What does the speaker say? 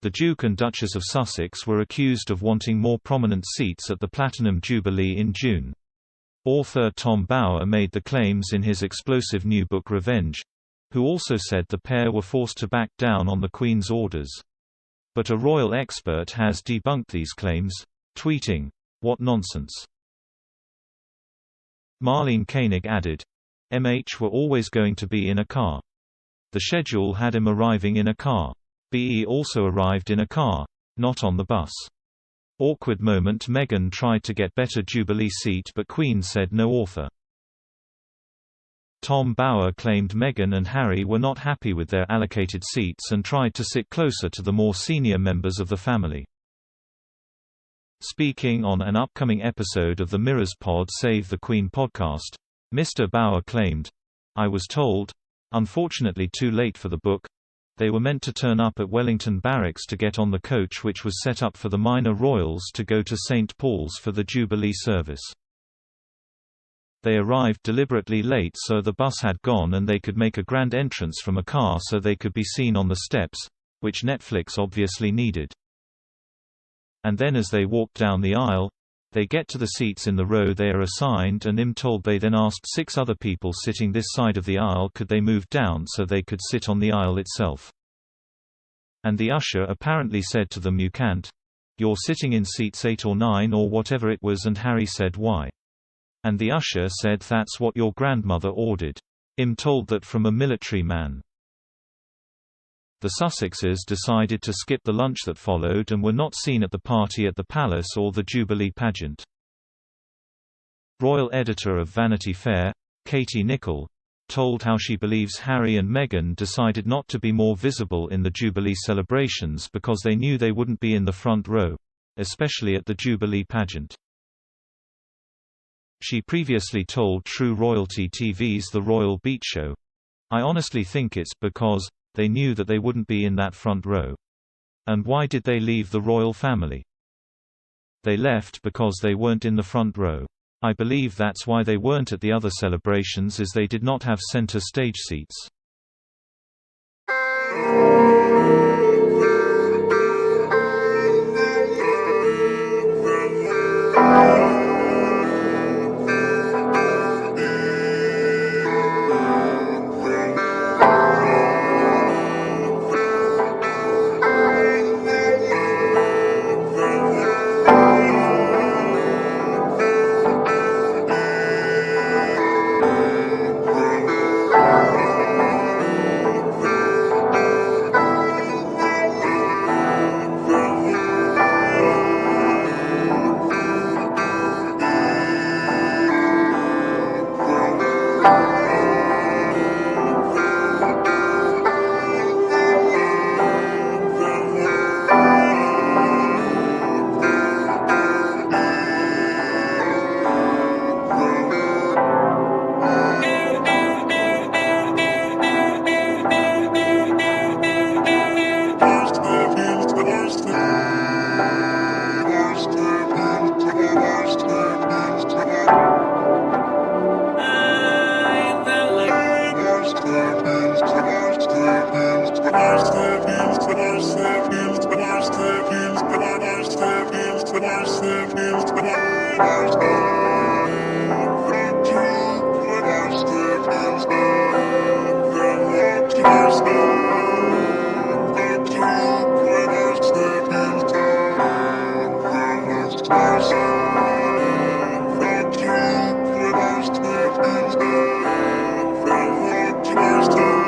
The Duke and Duchess of Sussex were accused of wanting more prominent seats at the Platinum Jubilee in June. Author Tom Bower made the claims in his explosive new book Revenge, who also said the pair were forced to back down on the Queen's orders. But a royal expert has debunked these claims, tweeting, "What nonsense." Marlene Koenig added, "MH were always going to be in a car. The schedule had him arriving in a car. BE also arrived in a car, not on the bus. Awkward moment. Meghan tried to get better Jubilee seat but Queen said no." Author Tom Bower claimed Meghan and Harry were not happy with their allocated seats and tried to sit closer to the more senior members of the family. Speaking on an upcoming episode of the Mirror's Pod Save the Queen podcast, Mr. Bower claimed, "I was told, unfortunately too late for the book, they were meant to turn up at Wellington Barracks to get on the coach which was set up for the minor royals to go to St. Paul's for the Jubilee service. They arrived deliberately late so the bus had gone and they could make a grand entrance from a car so they could be seen on the steps, which Netflix obviously needed. And then as they walked down the aisle, they get to the seats in the row they are assigned and I'm told they then asked 6 other people sitting this side of the aisle could they move down so they could sit on the aisle itself. And the usher apparently said to them, 'You can't. You're sitting in seats 8 or 9 or whatever it was,' and Harry said, 'Why?' And the usher said, 'That's what your grandmother ordered.' I'm told that from a military man." The Sussexes decided to skip the lunch that followed and were not seen at the party at the palace or the Jubilee pageant. Royal editor of Vanity Fair, Katie Nicholl, told how she believes Harry and Meghan decided not to be more visible in the Jubilee celebrations because they knew they wouldn't be in the front row, especially at the Jubilee pageant. She previously told True Royalty TV's The Royal Beat Show, "I honestly think it's because they knew that they wouldn't be in that front row. And why did they leave the royal family? They left because they weren't in the front row. I believe that's why they weren't at the other celebrations, as they did not have center stage seats." Step